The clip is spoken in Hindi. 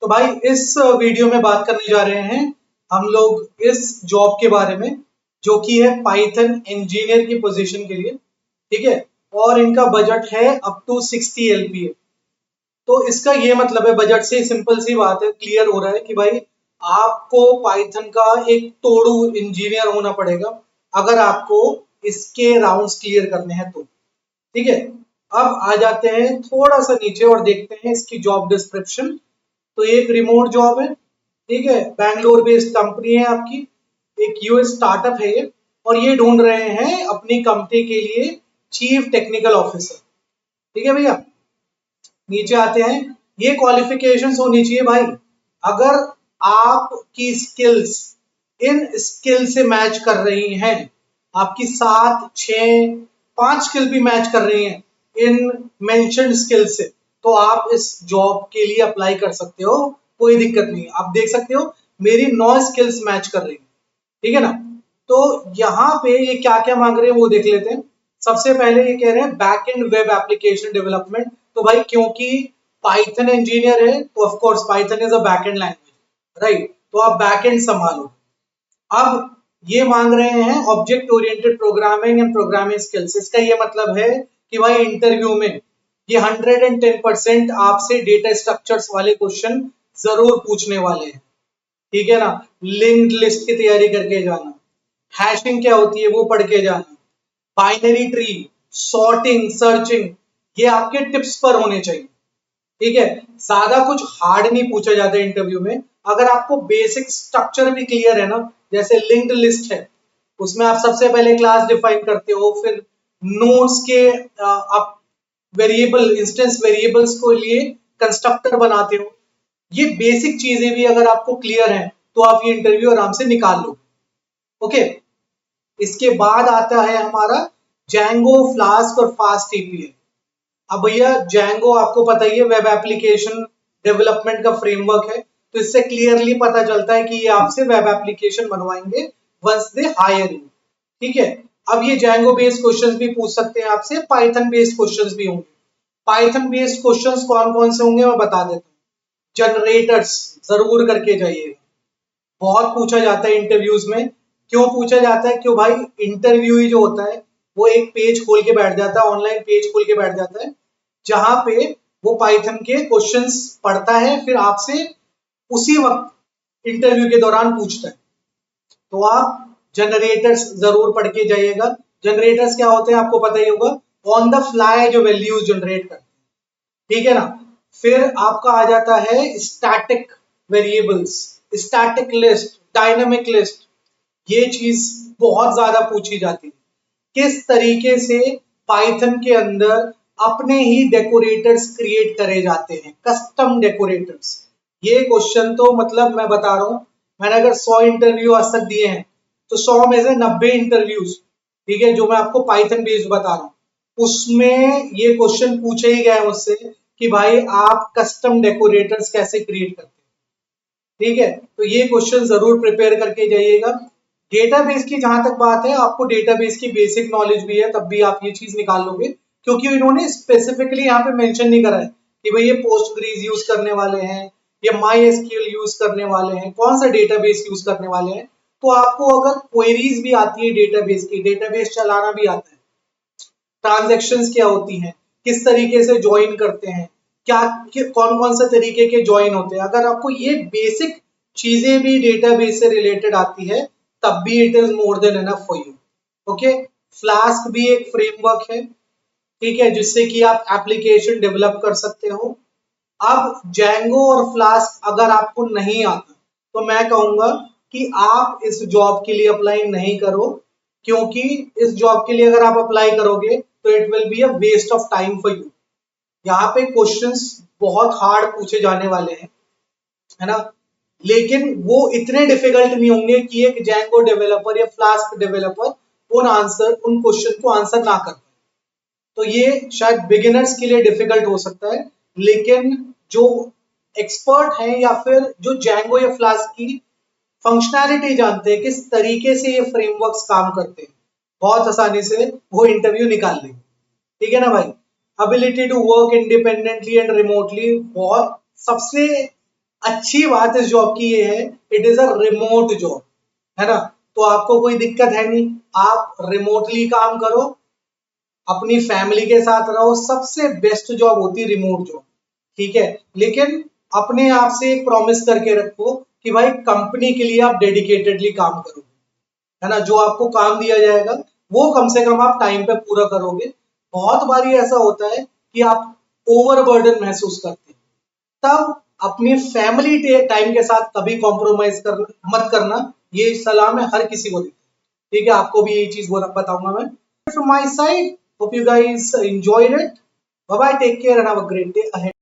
तो भाई इस वीडियो में बात करने जा रहे हैं हम लोग इस जॉब के बारे में जो कि है पाइथन इंजीनियर की पोजीशन के लिए। ठीक है। और इनका बजट है अप टू 60 LPA। तो इसका ये मतलब है बजट से सिंपल सी बात है, क्लियर हो रहा है कि भाई आपको पाइथन का एक तोड़ू इंजीनियर होना पड़ेगा अगर आपको इसके राउंड्स क्लियर करने हैं तो। ठीक है। अब आ जाते हैं थोड़ा सा नीचे और देखते हैं इसकी जॉब डिस्क्रिप्शन। तो ये एक रिमोट जॉब है। ठीक है। बैंगलोर बेस्ड कंपनी है आपकी, एक यूएस स्टार्टअप है ये। और ये ढूंढ रहे हैं अपनी कंपनी के लिए चीफ टेक्निकल ऑफिसर। ठीक है भैया। नीचे आते हैं, ये क्वालिफिकेशंस होनी चाहिए भाई। अगर आपकी स्किल्स इन स्किल से मैच कर रही हैं, आपकी 7, 6, 5 स्किल भी मैच कर रही हैं इन मेंशन्ड स्किल से, तो आप इस जॉब के लिए अप्लाई कर सकते हो। कोई दिक्कत नहीं है। आप देख सकते हो मेरी 9 स्किल्स मैच कर रही हैं। ठीक है ना। तो यहाँ पे ये क्या क्या मांग रहे हैं वो देख लेते हैं। सबसे पहले ये कह रहे हैं back and web application development. तो भाई क्योंकि पाइथन इंजीनियर है तो of course Python is a back and language, right. तो आप बैक एंड संभालो। अब ये मांग रहे हैं object oriented programming and programming skills. इसका ये मतलब है कि भाई इंटरव्यू में ये 110% आपसे डेटा स्ट्रक्चर्स वाले क्वेश्चन जरूर पूछने वाले हैं। ठीक है ना। लिंक्ड लिस्ट की तैयारी करके जाना, हैशिंग क्या होती है वो पढ़ के जाना, बाइनरी ट्री, सॉर्टिंग, सर्चिंग, ये आपके टिप्स पर होने चाहिए। ठीक है। ज्यादा कुछ हार्ड नहीं पूछा जाता इंटरव्यू में। अगर आपको बेसिक स्ट्रक्चर भी क्लियर है ना, जैसे लिंक्ड लिस्ट है, उसमें आप सबसे पहले क्लास डिफाइन करते हो, फिर नोड्स के आप वेरिएबल इंस्टेंस वेरिएबल्स को लिए कंस्ट्रक्टर बनाते हो। ये बेसिक चीजें भी अगर आपको क्लियर है तो आप ये इंटरव्यू आराम से निकाल लो। ओके। इसके बाद आता है हमारा जैंगो, फ्लास्क और फास्ट एपीआई। अब भैया जैंगो आपको पता ही है, वेब एप्लीकेशन डेवलपमेंट का फ्रेमवर्क है। तो इससे क्लियरली पता चलता है कि ये आपसे वेब एप्लीकेशन बनवाएंगे वंस दे हायर यू। ठीक है। अब ये जैंगो बेस्ड क्वेश्चंस भी पूछ सकते हैं आपसे, पाइथन बेस्ड क्वेश्चंस भी होंगे। पाइथन बेस्ड क्वेश्चंस कौन कौन से होंगे मैं बता देता हूँ। जनरेटर्स जरूर करके जाइएगा, बहुत पूछा जाता है इंटरव्यूज में। क्यों पूछा जाता है? क्यों भाई, इंटरव्यू ही जो होता है वो एक पेज खोल के बैठ जाता है, ऑनलाइन पेज खोल के बैठ जाता है, जहां पे वो पाइथन के क्वेश्चंस पढ़ता है, फिर आपसे उसी वक्त इंटरव्यू के दौरान पूछता है। तो आप जनरेटर्स जरूर पढ़ के जाइएगा। जनरेटर्स क्या होते हैं आपको पता ही होगा, ऑन द फ्लाई जो वैल्यूज जनरेट करते हैं। ठीक है ना। फिर आपका आ जाता है static variables, static list, dynamic list. ये चीज बहुत ज्यादा पूछी जाती है। किस तरीके से पाइथन के अंदर अपने ही डेकोरेटर्स क्रिएट करे जाते हैं, कस्टम डेकोरेटर्स। ये क्वेश्चन तो मतलब मैं बता रहा हूं, मैंने अगर 100 इंटरव्यू आज तक दिए हैं तो 100 में से 90 इंटरव्यूज, ठीक है, जो मैं आपको पाइथन बेस्ड बता रहा हूं, उसमें ये क्वेश्चन पूछे ही गए मुझसे कि भाई आप कस्टम डेकोरेटर्स कैसे क्रिएट करते हैं। ठीक है। तो ये क्वेश्चन जरूर प्रिपेयर करके जाइएगा। डेटाबेस की जहां तक बात है, आपको डेटाबेस की बेसिक नॉलेज भी है, तब भी आप ये चीज निकाल लोगे, क्योंकि इन्होंने स्पेसिफिकली यहाँ पे मेंशन नहीं करा है कि भाई ये पोस्टग्रीज यूज करने वाले हैं या माई एसक्यूएल यूज करने वाले हैं, कौन सा डेटाबेस यूज करने वाले हैं। तो आपको अगर क्वेरीज भी आती है डेटाबेस की, डेटाबेस चलाना भी आता है, ट्रांजेक्शन्स क्या होती हैं, किस तरीके से ज्वाइन करते हैं, क्या कौन कौन से तरीके के ज्वाइन होते हैं, अगर आपको ये बेसिक चीजें भी डेटाबेस से रिलेटेड आती है, तब भी it is more than enough for you. Okay. Flask भी एक फ्रेमवर्क है, ठीक है, जिससे कि आप एप्लीकेशन डेवलप कर सकते हो। अब जैंगो और फ्लास्क अगर आपको नहीं आता तो मैं कहूंगा कि आप इस जॉब के लिए अप्लाई नहीं करो, क्योंकि इस जॉब के लिए अगर आप अप्लाई करोगे तो it will be a waste of time for you. यहाँ पे क्वेश्चंस बहुत हार्ड पूछे जाने वाले हैं, है ना, लेकिन वो इतने डिफिकल्ट नहीं होंगे कि एक जैंगो डेवलपर या फ्लास्क डेवलपर उन क्वेश्चन को आंसर ना कर पाए। तो ये शायद बिगिनर्स के लिए डिफिकल्ट हो सकता है, लेकिन जो एक्सपर्ट हैं या फिर जो जैंगो या फ्लास्क की फंक्शनैलिटी जानते हैं, किस तरीके से ये फ्रेमवर्क्स काम करते हैं, बहुत आसानी से वो इंटरव्यू निकाल लेंगे। ठीक है ना भाई। Ability to work independently and remotely, बहुत सबसे अच्छी बात इस जॉब की ये है, it is a remote job, है ना। तो आपको कोई दिक्कत है नहीं, आप रिमोटली काम करो, अपनी फैमिली के साथ रहो। सबसे बेस्ट जॉब होती है रिमोट जॉब, ठीक है। लेकिन अपने आप से एक प्रॉमिस करके रखो कि भाई कंपनी के लिए आप डेडिकेटेडली काम करोगे, है ना। जो आपको काम दिया जाएगा वो कम से कम आप टाइम पे पूरा करोगे। बहुत बारी ऐसा होता है कि आप ओवरबर्डन महसूस करते हैं, तब अपनी फैमिली टाइम के साथ कभी कॉम्प्रोमाइज मत करना। ये सलाह मैं हर किसी को देता हूँ, ठीक है। आपको भी यही चीज बताऊंगा मैं। From my side, hope you guys enjoyed it. Bye bye, take care and have a great day ahead.